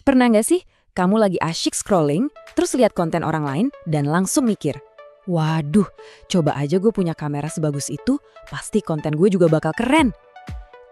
Pernah nggak sih kamu lagi asyik scrolling, terus lihat konten orang lain dan langsung mikir, waduh, coba aja gue punya kamera sebagus itu, pasti konten gue juga bakal keren.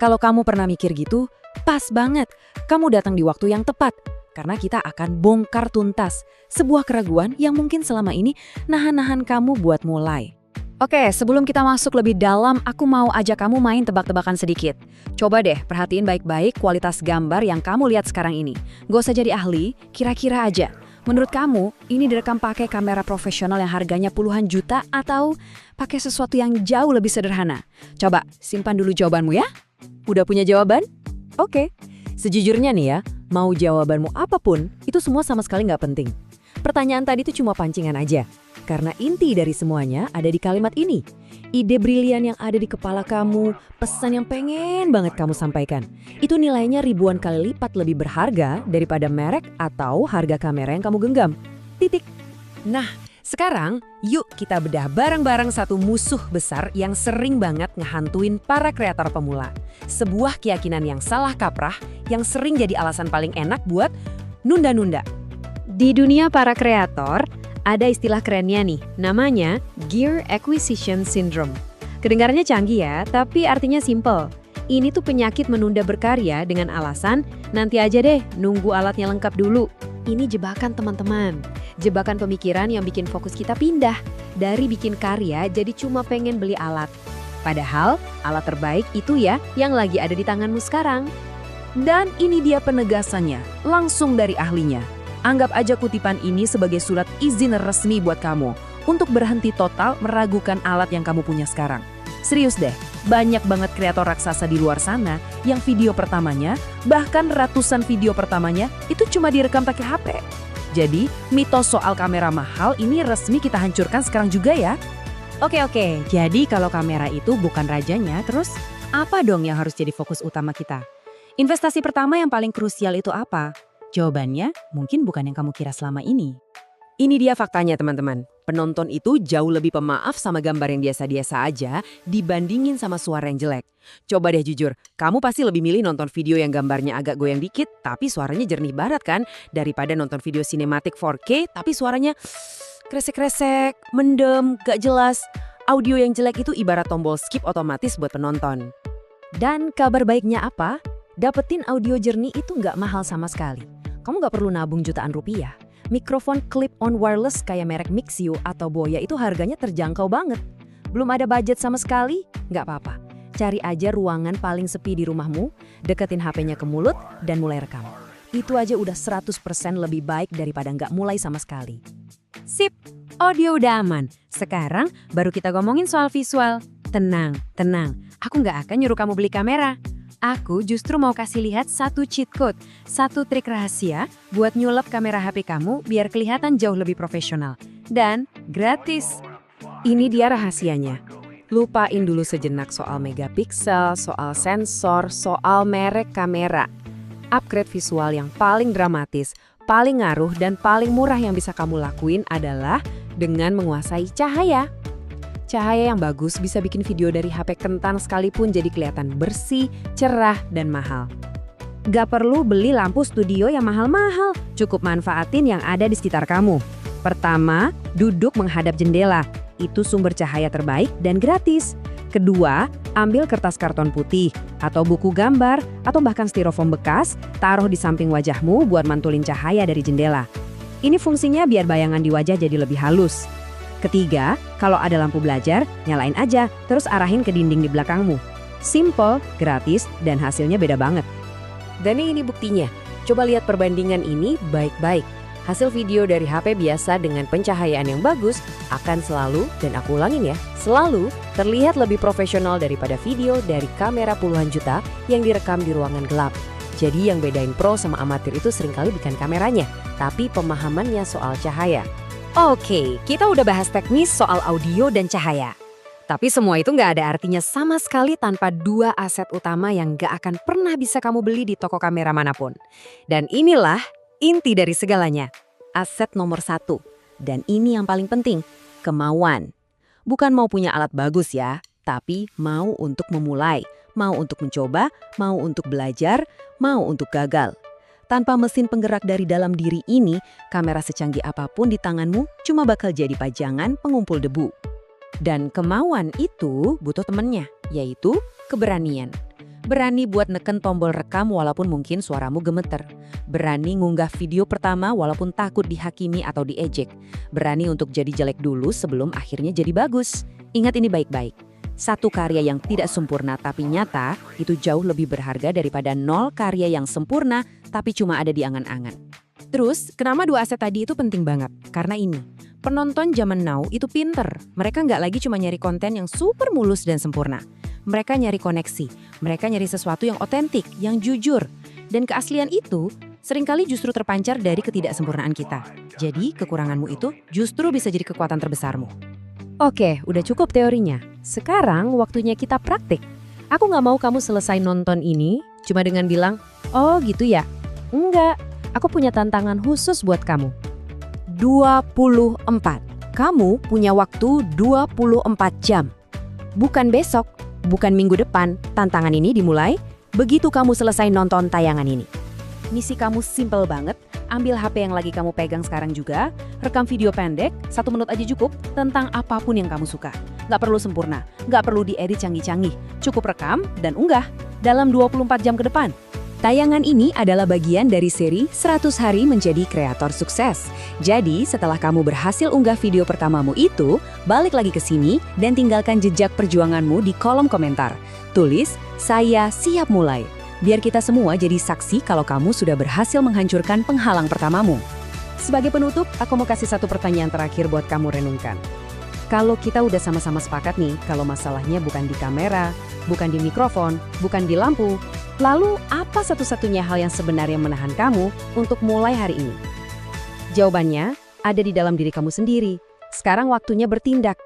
Kalau kamu pernah mikir gitu, pas banget. Kamu datang di waktu yang tepat. Karena kita akan bongkar tuntas sebuah keraguan yang mungkin selama ini nahan-nahan kamu buat mulai. Oke, sebelum kita masuk lebih dalam, aku mau ajak kamu main tebak-tebakan sedikit. Coba deh perhatiin baik-baik kualitas gambar yang kamu lihat sekarang ini. Gak usah jadi ahli, kira-kira aja. Menurut kamu, ini direkam pakai kamera profesional yang harganya puluhan juta atau pakai sesuatu yang jauh lebih sederhana? Coba, simpan dulu jawabanmu ya. Udah punya jawaban? Oke. Sejujurnya nih ya, mau jawabanmu apapun, itu semua sama sekali nggak penting. Pertanyaan tadi itu cuma pancingan aja. Karena inti dari semuanya ada di kalimat ini. Ide brilian yang ada di kepala kamu, pesan yang pengen banget kamu sampaikan. Itu nilainya ribuan kali lipat lebih berharga daripada merek atau harga kamera yang kamu genggam. Titik. Nah, sekarang yuk kita bedah bareng-bareng satu musuh besar yang sering banget ngehantuin para kreator pemula. Sebuah keyakinan yang salah kaprah yang sering jadi alasan paling enak buat nunda-nunda. Di dunia para kreator, ada istilah kerennya nih, namanya Gear Acquisition Syndrome. Kedengarannya canggih ya, tapi artinya simple. Ini tuh penyakit menunda berkarya dengan alasan, nanti aja deh, nunggu alatnya lengkap dulu. Ini jebakan teman-teman. Jebakan pemikiran yang bikin fokus kita pindah. Dari bikin karya jadi cuma pengen beli alat. Padahal, alat terbaik itu ya yang lagi ada di tanganmu sekarang. Dan ini dia penegasannya, langsung dari ahlinya. Anggap aja kutipan ini sebagai surat izin resmi buat kamu untuk berhenti total meragukan alat yang kamu punya sekarang. Serius deh, banyak banget kreator raksasa di luar sana yang video pertamanya, bahkan ratusan video pertamanya itu cuma direkam pakai HP. Jadi, mitos soal kamera mahal ini resmi kita hancurkan sekarang juga ya. Oke, jadi kalau kamera itu bukan rajanya, terus apa dong yang harus jadi fokus utama kita? Investasi pertama yang paling krusial itu apa? Jawabannya mungkin bukan yang kamu kira selama ini. Ini dia faktanya teman-teman. Penonton itu jauh lebih pemaaf sama gambar yang biasa-biasa aja dibandingin sama suara yang jelek. Coba deh jujur, kamu pasti lebih milih nonton video yang gambarnya agak goyang dikit tapi suaranya jernih barat kan? Daripada nonton video sinematik 4K tapi suaranya kresek-kresek, mendem, gak jelas. Audio yang jelek itu ibarat tombol skip otomatis buat penonton. Dan kabar baiknya apa? Dapetin audio jernih itu nggak mahal sama sekali. Kamu nggak perlu nabung jutaan rupiah. Mikrofon clip-on wireless kayak merek Mixio atau Boya itu harganya terjangkau banget. Belum ada budget sama sekali? Nggak apa-apa. Cari aja ruangan paling sepi di rumahmu, deketin HP-nya ke mulut, dan mulai rekam. Itu aja udah 100% lebih baik daripada nggak mulai sama sekali. Sip, audio udah aman. Sekarang baru kita ngomongin soal visual. Tenang. Aku nggak akan nyuruh kamu beli kamera. Aku justru mau kasih lihat satu cheat code, satu trik rahasia buat nyulap kamera HP kamu biar kelihatan jauh lebih profesional. Dan gratis. Ini dia rahasianya. Lupain dulu sejenak soal megapiksel, soal sensor, soal merek kamera. Upgrade visual yang paling dramatis, paling ngaruh, dan paling murah yang bisa kamu lakuin adalah dengan menguasai cahaya. Cahaya yang bagus bisa bikin video dari HP kentang sekalipun jadi kelihatan bersih, cerah, dan mahal. Gak perlu beli lampu studio yang mahal-mahal, cukup manfaatin yang ada di sekitar kamu. Pertama, duduk menghadap jendela. Itu sumber cahaya terbaik dan gratis. Kedua, ambil kertas karton putih, atau buku gambar, atau bahkan styrofoam bekas, taruh di samping wajahmu buat mantulin cahaya dari jendela. Ini fungsinya biar bayangan di wajah jadi lebih halus. Ketiga, kalau ada lampu belajar, nyalain aja, terus arahin ke dinding di belakangmu. Simple, gratis, dan hasilnya beda banget. Dan ini buktinya. Coba lihat perbandingan ini baik-baik. Hasil video dari HP biasa dengan pencahayaan yang bagus akan selalu, dan aku ulangin ya, selalu terlihat lebih profesional daripada video dari kamera puluhan juta yang direkam di ruangan gelap. Jadi yang bedain pro sama amatir itu seringkali bukan kameranya, tapi pemahamannya soal cahaya. Oke, kita udah bahas teknis soal audio dan cahaya. Tapi semua itu nggak ada artinya sama sekali tanpa dua aset utama yang nggak akan pernah bisa kamu beli di toko kamera manapun. Dan inilah inti dari segalanya. Aset nomor 1. Dan ini yang paling penting, kemauan. Bukan mau punya alat bagus ya, tapi mau untuk memulai, mau untuk mencoba, mau untuk belajar, mau untuk gagal. Tanpa mesin penggerak dari dalam diri ini, kamera secanggih apapun di tanganmu cuma bakal jadi pajangan pengumpul debu. Dan kemauan itu butuh temennya, yaitu keberanian. Berani buat neken tombol rekam walaupun mungkin suaramu gemeter. Berani ngunggah video pertama walaupun takut dihakimi atau diejek. Berani untuk jadi jelek dulu sebelum akhirnya jadi bagus. Ingat ini baik-baik. Satu karya yang tidak sempurna tapi nyata, itu jauh lebih berharga daripada 0 karya yang sempurna tapi cuma ada di angan-angan. Terus, kenapa 2 aset tadi itu penting banget? Karena ini, penonton zaman now itu pinter. Mereka nggak lagi cuma nyari konten yang super mulus dan sempurna. Mereka nyari koneksi, mereka nyari sesuatu yang otentik, yang jujur. Dan keaslian itu seringkali justru terpancar dari ketidaksempurnaan kita. Jadi kekuranganmu itu justru bisa jadi kekuatan terbesarmu. Oke, udah cukup teorinya. Sekarang waktunya kita praktik. Aku nggak mau kamu selesai nonton ini cuma dengan bilang, oh gitu ya. Enggak, aku punya tantangan khusus buat kamu. 24. Kamu punya waktu 24 jam. Bukan besok. Bukan minggu depan, tantangan ini dimulai begitu kamu selesai nonton tayangan ini. Misi kamu simple banget, ambil HP yang lagi kamu pegang sekarang juga, rekam video pendek, 1 menit aja cukup, tentang apapun yang kamu suka. Nggak perlu sempurna, nggak perlu diedit canggih-canggih, cukup rekam dan unggah dalam 24 jam ke depan. Tayangan ini adalah bagian dari seri 100 hari menjadi kreator sukses. Jadi setelah kamu berhasil unggah video pertamamu itu, balik lagi ke sini dan tinggalkan jejak perjuanganmu di kolom komentar. Tulis, saya siap mulai. Biar kita semua jadi saksi kalau kamu sudah berhasil menghancurkan penghalang pertamamu. Sebagai penutup, aku mau kasih satu pertanyaan terakhir buat kamu renungkan. Kalau kita udah sama-sama sepakat nih, kalau masalahnya bukan di kamera, bukan di mikrofon, bukan di lampu, lalu apa satu-satunya hal yang sebenarnya menahan kamu untuk mulai hari ini? Jawabannya ada di dalam diri kamu sendiri. Sekarang waktunya bertindak.